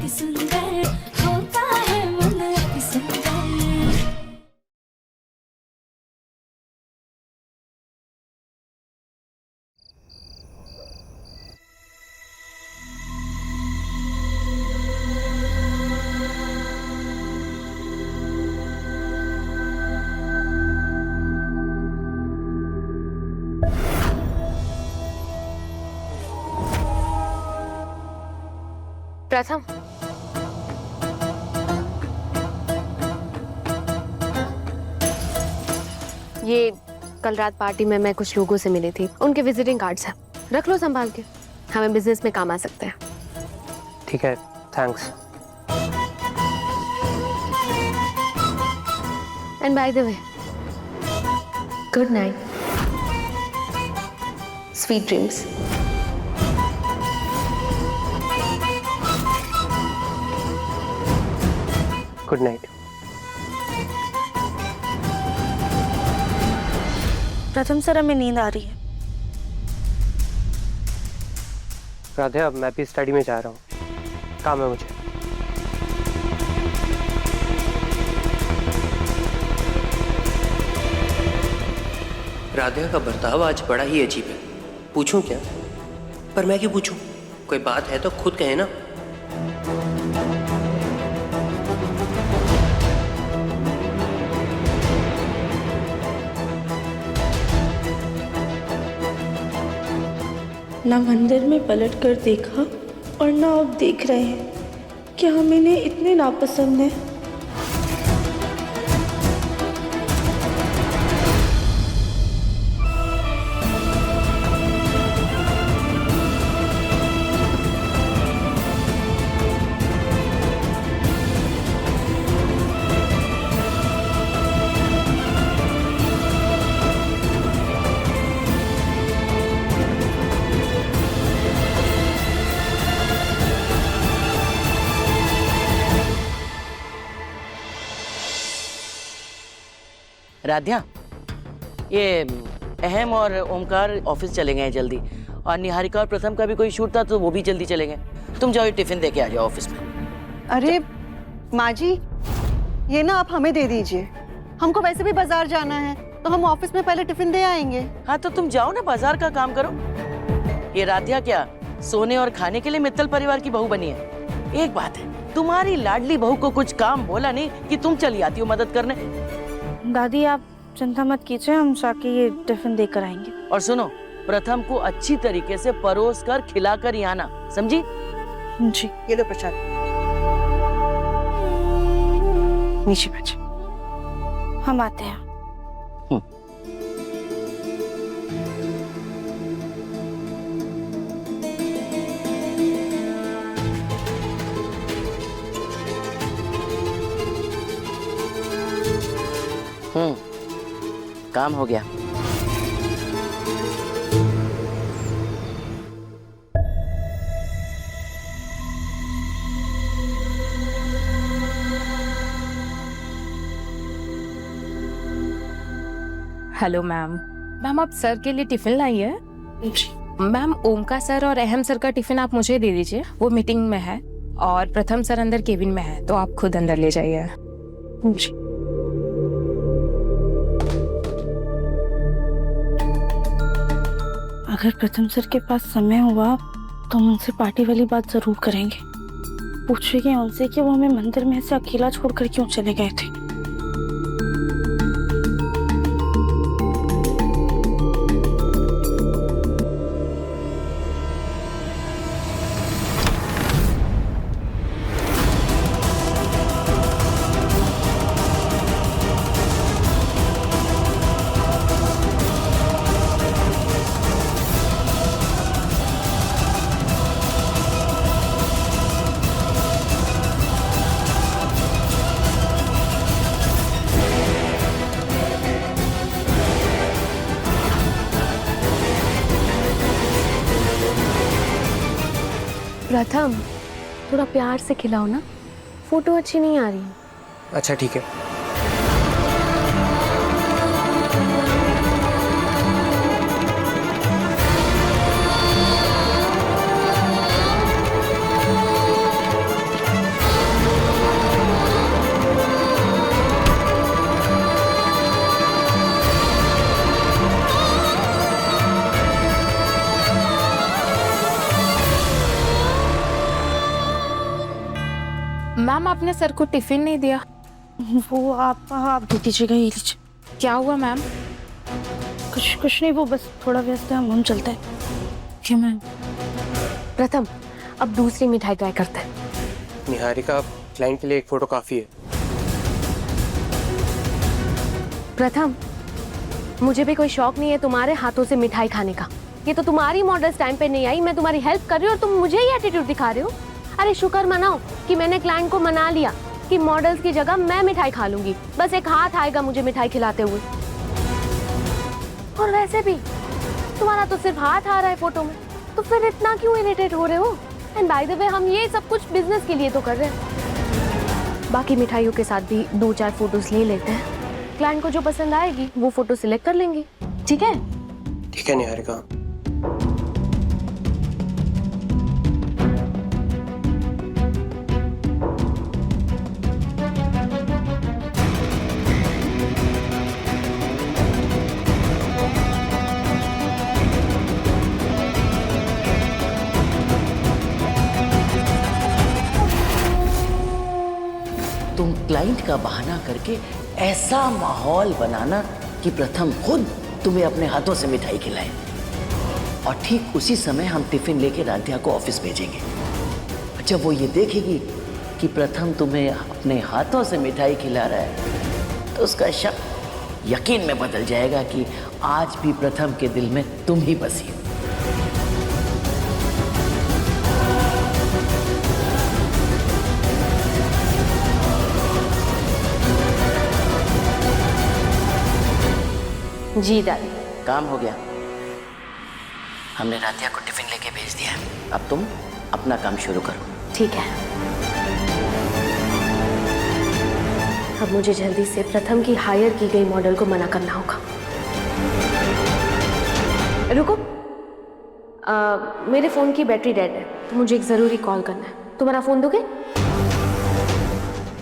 अति सुंदर होता है मन अति सुंदर। प्रथम, ये कल रात पार्टी में मैं कुछ लोगों से मिली थी, उनके विजिटिंग कार्ड्स हैं, रख लो संभाल के, हमें बिजनेस में काम आ सकते हैं। ठीक है, thanks. And by the way, good night, sweet dreams. Good night. प्रथम सर, हमें नींद आ रही है। राधे, अब मैं भी स्टडी में जा रहा हूँ, काम है मुझे। राधिका का बर्ताव आज बड़ा ही अजीब है। पूछूं क्या? पर मैं क्यों पूछूं? कोई बात है तो खुद कहे ना। ना मंदिर में पलट कर देखा और ना अब देख रहे हैं कि हम इन्हें इतने नापसंद हैं। राध्या, ये अहम और ओमकार ऑफिस चले गए हैं जल्दी, और निहारिका और प्रथम का भी कोई शूट था तो वो भी जल्दी चले गए। तुम जाओ, ये टिफिन देके आ जाओ ऑफिस में। अरे माँ जी, ये ना आप हमें दे दीजिए, हमको वैसे भी बाजार जाना है तो हम ऑफिस में पहले टिफिन दे आएंगे। हाँ तो तुम जाओ ना, बाजार का काम करो। ये राध्या क्या सोने और खाने के लिए मित्तल परिवार की बहू बनी है? एक बात है, तुम्हारी लाडली बहू को कुछ काम बोला नहीं कि तुम चली आती हो मदद करने। दादी, आप चिंता मत कीजिए, हम जाके ये टिफिन देकर आएंगे। और सुनो, प्रथम को अच्छी तरीके से परोस कर खिला कर ही आना, समझी? जी। ये लो प्रसाद। नीचे बैठ। हम आते हैं। काम हो गया। Hello ma'am. मैम, आप सर के लिए टिफिन लाई है? मैम, ओमकार सर और अहम सर का टिफिन आप मुझे दे दीजिए, वो मीटिंग में है, और प्रथम सर अंदर केबिन में है, तो आप खुद अंदर ले जाइए। जी। अगर प्रथम सर के पास समय हुआ तो हम उनसे पार्टी वाली बात जरूर करेंगे। पूछेंगे उनसे कि वो हमें मंदिर में ऐसे अकेला छोड़कर क्यों चले गए थे। प्रथम, थोड़ा प्यार से खिलाओ ना, फोटो अच्छी नहीं आ रही। अच्छा ठीक है। मैम आपने सर को टिफिन नहीं दिया। वो आप दे दीजिएगा, ये लीजिए। क्या हुआ मैम? कुछ नहीं, वो बस थोड़ा व्यस्त है, हम चलते हैं। क्यों मैम? प्रथम, अब दूसरी मिठाई ट्राई करते हैं। निहारिका, क्लाइंट के लिए एक फोटो काफी है। प्रथम, मुझे भी कोई शौक नहीं है तुम्हारे हाथों से मिठाई खाने का। ये तो तुम्हारी मॉडल्स टाइम पे नहीं आई, मैं तुम्हारी हेल्प कर रही हूँ और तुम मुझे ही एटीट्यूड दिखा रहे हो। अरे शुक्र मनाओ कि मैंने क्लाइंट को मना लिया कि मॉडल्स की जगह मैं मिठाई खा लूंगी। बस एक हाथ आएगा मुझे मिठाई खिलाते हुए। और वैसे भी तुम्हारा तो सिर्फ हाथ आ रहा है फोटो में, तो फिर इतना क्यों इरिटेट हो रहे हो? एंड बाय द वे, हम ये सब कुछ बिजनेस के लिए तो कर रहे हैं। बाकी मिठाइयों के साथ भी 2-4 फोटोज ले लेते हैं। क्लाइंट को जो पसंद आएगी वो फोटो सिलेक्ट कर लेंगे। ठीक है? ठीक है निहारिका। तुम क्लाइंट का बहाना करके ऐसा माहौल बनाना कि प्रथम खुद तुम्हें अपने हाथों से मिठाई खिलाए, और ठीक उसी समय हम टिफिन लेके राधिया को ऑफिस भेजेंगे। जब वो ये देखेगी कि प्रथम तुम्हें अपने हाथों से मिठाई खिला रहा है, तो उसका शक यकीन में बदल जाएगा कि आज भी प्रथम के दिल में तुम ही बसी हो। जी दादी। काम हो गया, हमने राधिया को टिफिन लेके भेज दिया। अब तुम अपना काम शुरू करो। ठीक है। अब मुझे जल्दी से प्रथम की हायर की गई मॉडल को मना करना होगा। रुको, मेरे फोन की बैटरी डेड है, तो मुझे एक जरूरी कॉल करना है। तुम्हारा फोन दोगे?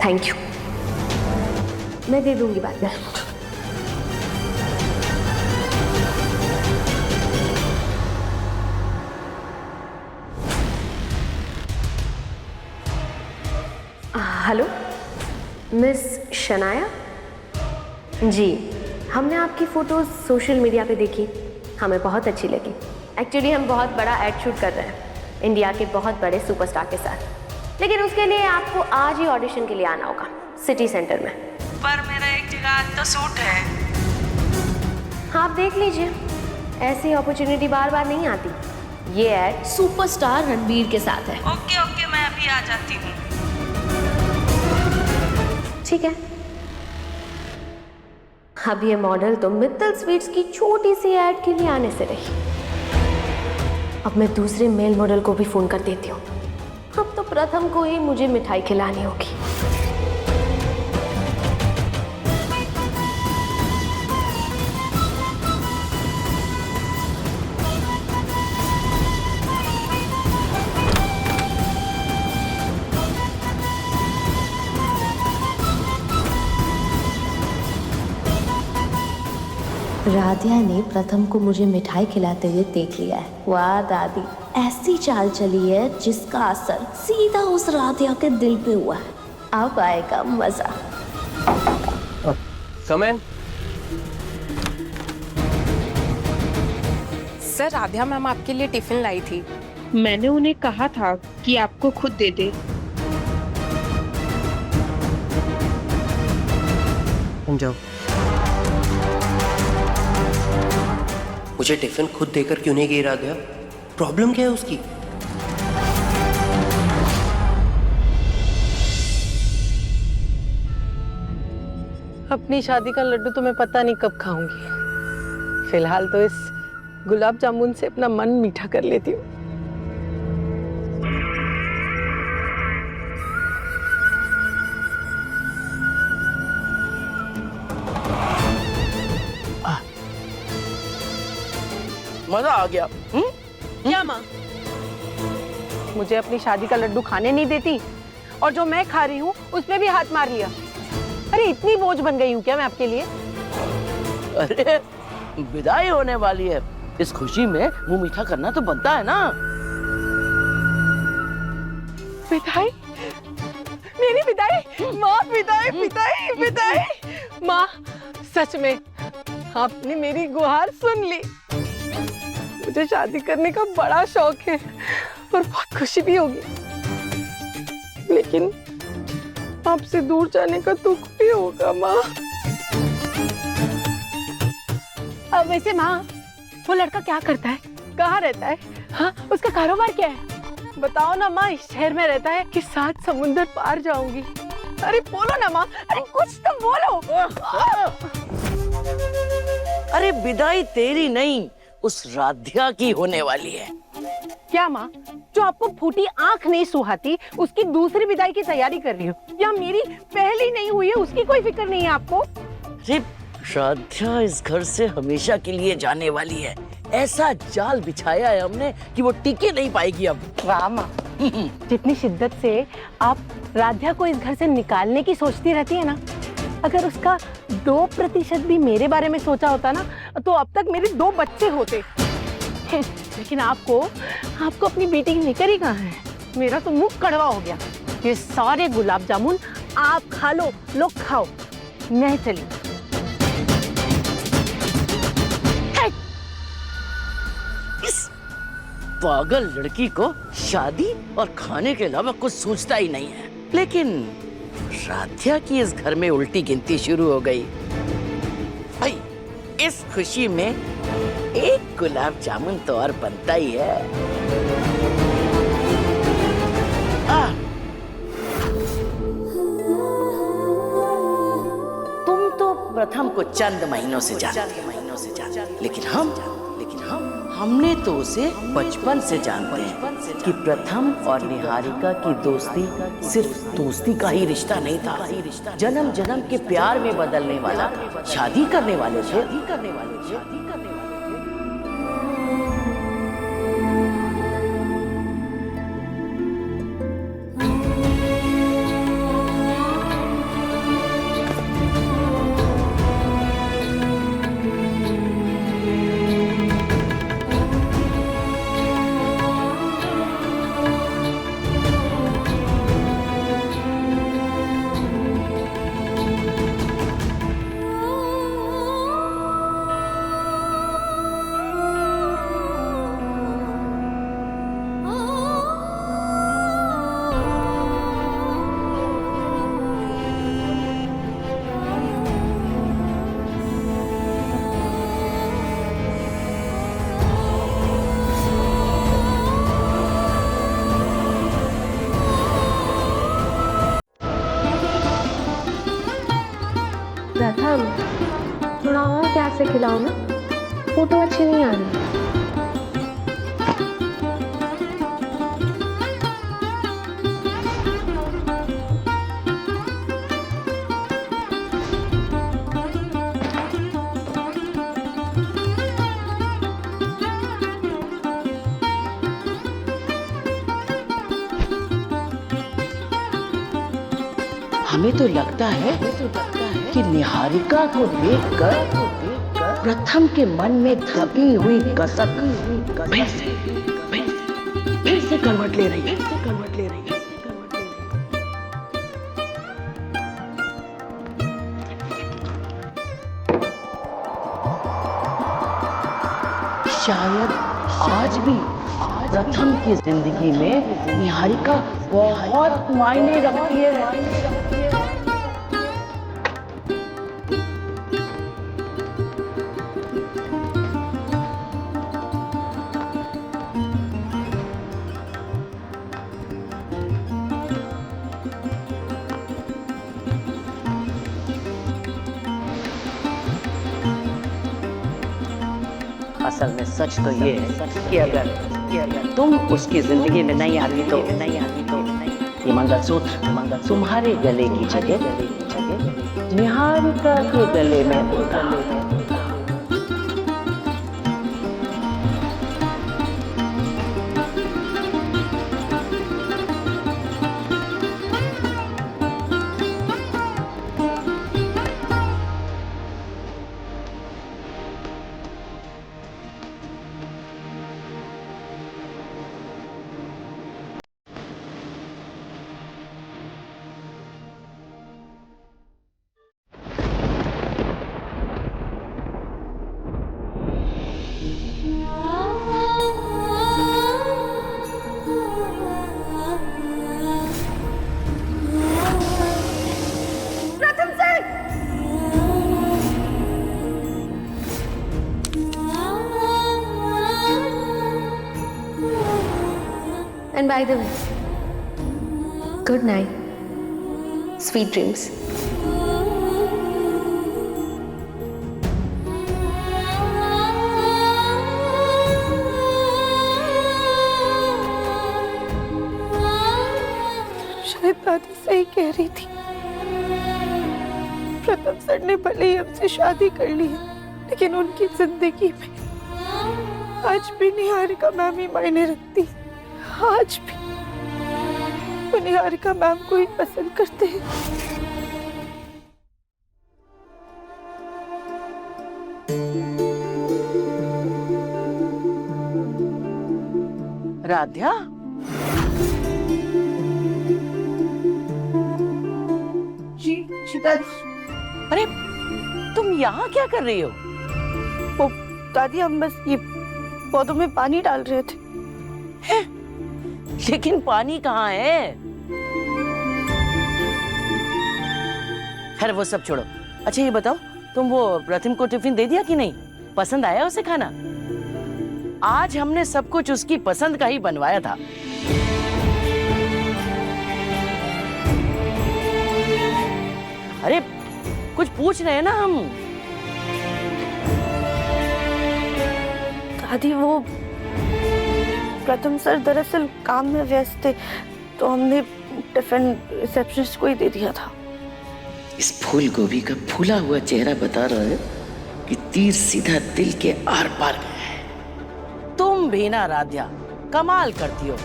थैंक यू, मैं दे दूंगी बाद में। हेलो मिस शनाया जी, हमने आपकी फ़ोटोज़ सोशल मीडिया पे देखी, हमें बहुत अच्छी लगी। एक्चुअली हम बहुत बड़ा एड शूट कर रहे हैं इंडिया के बहुत बड़े सुपरस्टार के साथ, लेकिन उसके लिए आपको आज ही ऑडिशन के लिए आना होगा सिटी सेंटर में। पर मेरा एक जगह तो सूट है। हाँ, आप देख लीजिए, ऐसी अपॉर्चुनिटी बार बार नहीं आती। ये एड सुपरस्टार रणबीर के साथ है। ओके ओके, मैं अभी आ जाती हूँ। ठीक है। अब ये मॉडल तो मित्तल स्वीट्स की छोटी सी ऐड के लिए आने से रही। अब मैं दूसरे मेल मॉडल को भी फोन कर देती हूँ। अब तो प्रथम को ही मुझे मिठाई खिलानी होगी। राधिया ने प्रथम को मुझे मिठाई खिलाते हुए देख लिया है। वाह दादी, ऐसी चाल चली है जिसका असर सीधा उस राधिया के दिल पे हुआ है। अब आएगा मजा। कमेन। सर, राधिया मैम आपके लिए टिफिन लाई थी। मैंने उन्हें कहा था कि आपको खुद दे दे। जाओ। मुझे टिफिन खुद देकर क्यों नहीं गई राधिया? प्रॉब्लम क्या है उसकी? अपनी शादी का लड्डू तो मैं पता नहीं कब खाऊंगी। फिलहाल तो इस गुलाब जामुन से अपना मन मीठा कर लेती हूँ। मजा आ गया। क्या माँ? मुझे अपनी शादी का लड्डू खाने नहीं देती, और जो मैं खा रही हूँ उसमें भी हाथ मार लिया। अरे इतनी बोझ बन गई हूँ क्या मैं आपके लिए? अरे विदाई होने वाली है, इस खुशी में मुंह मीठा करना तो बनता है ना। विदाई? मेरी विदाई माँ, विदाई विदाई विदाई। माँ सच में आपने मेरी गुहार सुन ली। मुझे शादी करने का बड़ा शौक है और बहुत खुशी भी होगी, लेकिन आपसे दूर जाने का दुख भी होगा माँ। अब वैसे माँ वो लड़का क्या करता है, कहाँ रहता है, हाँ उसका कारोबार क्या है? बताओ ना माँ। इस शहर में रहता है कि 7 समुंदर पार जाऊंगी? अरे बोलो ना माँ, अरे कुछ तो बोलो। अरे विदाई तेरी नहीं, उस राध्या की होने वाली है। क्या माँ, जो आपको फूटी आंख नहीं सुहाती उसकी दूसरी विदाई की तैयारी कर रही हो, या मेरी पहली नहीं हुई है उसकी कोई फिक्र नहीं है आपको? अरे राध्या इस घर से हमेशा के लिए जाने वाली है। ऐसा जाल बिछाया है हमने कि वो टिके नहीं पाएगी अब। रामा, जितनी शिद्दत से आप राध्या को इस घर से निकालने की सोचती रहती है ना, अगर उसका 2% भी मेरे बारे में सोचा होता ना, तो अब तक मेरे 2 बच्चे होते। लेकिन आपको अपनी बेटी की फिक्र ही कहाँ है? मेरा तो मुंह कड़वा हो गया। ये सारे गुलाब जामुन आप खा लो, लोग खाओ, मैं चली। इस पागल लड़की को शादी और खाने के अलावा कुछ सोचता ही नहीं है। लेकिन राध्या की इस घर में उल्टी गिनती शुरू हो गई। भाई इस खुशी में एक गुलाब जामुन तो और बनता ही है। तुम तो प्रथम को चंद महीनों से जानते, लेकिन हमने तो उसे बचपन से जानते हैं कि प्रथम और निहारिका की दोस्ती सिर्फ दोस्ती का ही रिश्ता नहीं था, जन्म जन्म के प्यार में बदलने वाला, शादी करने वाले थे। प्रथम, थोड़ा और प्यार से खिलाओ ना, फोटो अच्छी नहीं आ रही। हमें तो लगता है कि निहारिका को देखकर प्रथम के मन में दबी हुई कसक फिर से करवट ले रही है। शायद आज भी प्रथम की जिंदगी में निहारिका बहुत मायने रखती है। असल में सच तो ये है कि अगर तुम उसकी जिंदगी में नहीं आती तो ये मंगलसूत्र तुम्हारे गले की जगह निहारिका के गले में होगा। And by the way, good night, sweet dreams. शायद दादी सही कह रही थी। प्रथम सर ने भले ही हमसे शादी कर ली है, लेकिन उनकी जिंदगी में आज भी निहारिका मैम ही मायने रखती है। आज भी वो निहारिका मैम को ही पसंद करते हैं। राध्या, जी दादी। अरे तुम यहाँ क्या कर रही हो? वो दादी, हम बस ये पौधों में पानी डाल रहे थे। लेकिन पानी कहाँ है? खैर वो सब छोड़ो। अच्छा ये बताओ, तुम वो प्रथम को टिफिन दे दिया कि नहीं? पसंद आया उसे खाना? आज हमने सब कुछ उसकी पसंद का ही बनवाया था। अरे कुछ पूछ रहे हैं ना हम। दादी, वो प्रथम सर दरअसल काम में व्यस्त थे, तो हमने टिफिन रिसेप्शनिस्ट को ही दे दिया था। इस फूल गोभी का फूला हुआ चेहरा बता रहा है कि तीर सीधा दिल के आर पार गया है। तुम भी ना राध्या, कमाल करती हो।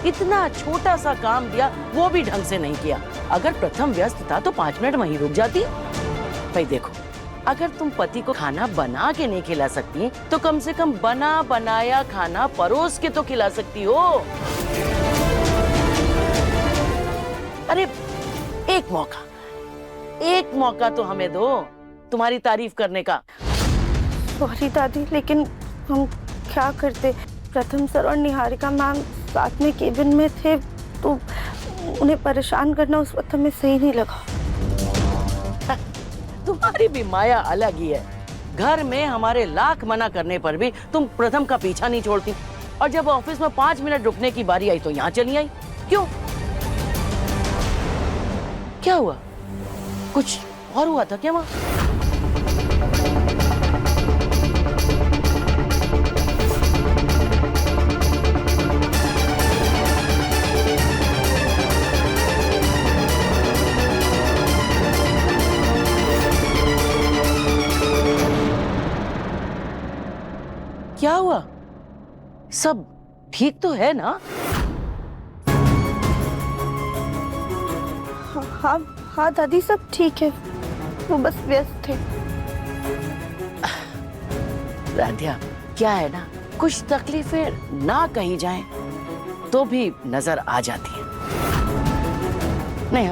इतना छोटा सा काम दिया, वो भी ढंग से नहीं किया। अगर प्रथम व्यस्त था तो 5 मिनट वहीं रुक जाती। भाई देखो, अगर तुम पति को खाना बना के नहीं खिला सकती तो कम से कम बना बनाया खाना परोस के तो खिला सकती हो। अरे एक मौका तो हमें दो तुम्हारी तारीफ करने का। सॉरी दादी, लेकिन हम क्या करते? प्रथम सर और निहारिका मैम साथ में केबिन में थे, तो उन्हें परेशान करना उस वक्त हमें सही नहीं लगा। तुम्हारी भी माया अलग ही है। घर में हमारे लाख मना करने पर भी तुम प्रथम का पीछा नहीं छोड़ती, और जब ऑफिस में 5 मिनट रुकने की बारी आई तो यहाँ चली आई। क्यों? क्या हुआ? कुछ और हुआ था क्या वहाँ? क्या हुआ? सब ठीक तो है ना? हाँ दादी, सब ठीक है। वो बस व्यस्त थे। राध्या, क्या है ना, कुछ तकलीफें ना कही जाएं तो भी नजर आ जाती है। नहीं,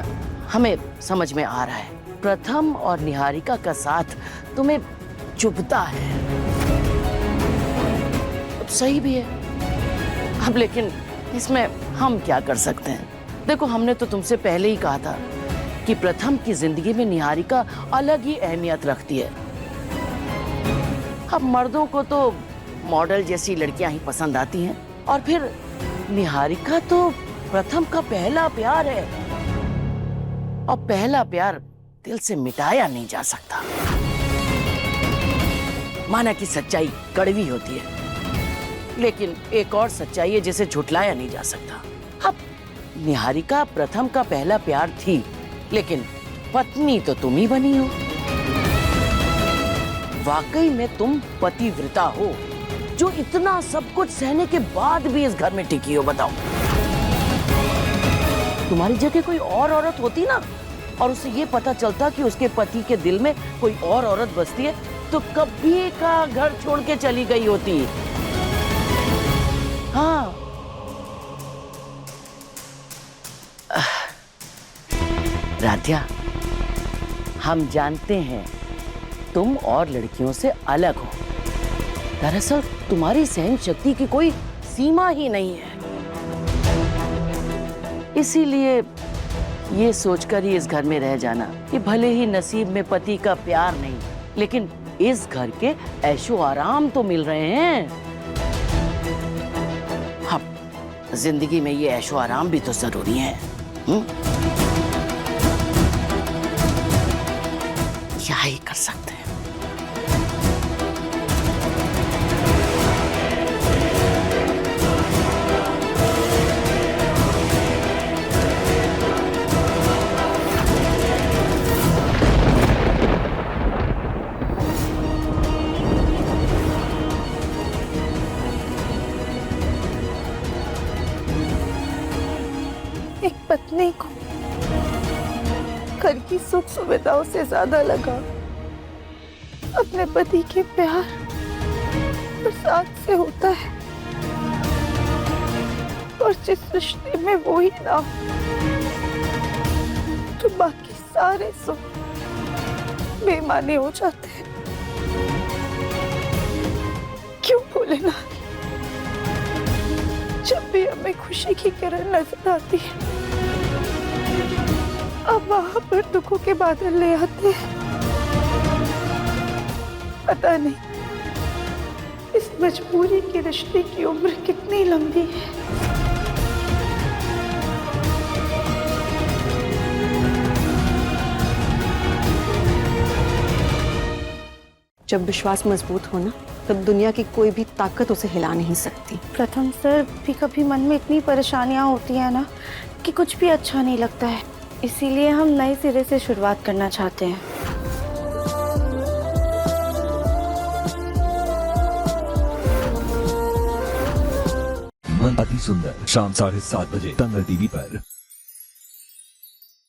हमें समझ में आ रहा है, प्रथम और निहारिका का साथ तुम्हें चुभता है। अब सही भी है। अब लेकिन इसमें हम क्या कर सकते हैं? देखो, हमने तो तुमसे पहले ही कहा था कि प्रथम की जिंदगी में निहारिका अलग ही अहमियत रखती है। अब मर्दों को तो मॉडल जैसी लड़कियां ही पसंद आती हैं, और फिर निहारिका तो प्रथम का पहला प्यार है, और पहला प्यार दिल से मिटाया नहीं जा सकता। माना कि सच्चाई कड़वी होती है, लेकिन एक और सच्चाई है जिसे झुठलाया नहीं जा सकता। अब निहारिका प्रथम का पहला प्यार थी, लेकिन पत्नी तो तुम ही बनी हो। वाकई में तुम पतिव्रता हो, जो इतना सब कुछ सहने के बाद भी इस घर में टिकी हो। बताओ, तुम्हारी जगह कोई और औरत होती ना, और उसे ये पता चलता कि उसके पति के दिल में कोई और औरत बसती है, तो कभी का घर छोड़ के चली गई होती। हाँ, राध्या, हम जानते हैं तुम और लड़कियों से अलग हो। दरअसल तुम्हारी सहन शक्ति की कोई सीमा ही नहीं है। इसीलिए ये सोचकर ही इस घर में रह जाना कि भले ही नसीब में पति का प्यार नहीं, लेकिन इस घर के ऐशो आराम तो मिल रहे हैं। अब जिंदगी में ये ऐशो आराम भी तो जरूरी है। क्या ही कर सकते हैं। एक पत्नी को घर की सुख सुविधाओं से ज्यादा लगा अपने पति के प्यार और साथ से होता है, और जिस रिश्ते में वो ही ना हो तो बाकी सारे सुख बेमाने हो जाते हैं। क्यों भोलेनाथ, जब भी हमें खुशी की किरण नजर आती है अब वहां पर दुखों के बादल ले आते हैं। पता नहीं इस मजबूरी के रिश्ते की उम्र कितनी लंबी है। जब विश्वास मजबूत हो ना, तब दुनिया की कोई भी ताकत उसे हिला नहीं सकती। प्रथम सर, भी कभी मन में इतनी परेशानियां होती है ना कि कुछ भी अच्छा नहीं लगता है, इसीलिए हम नए सिरे से शुरुआत करना चाहते हैं। मन अति सुंदर शाम 7:30 बजे तंगर टीवी पर।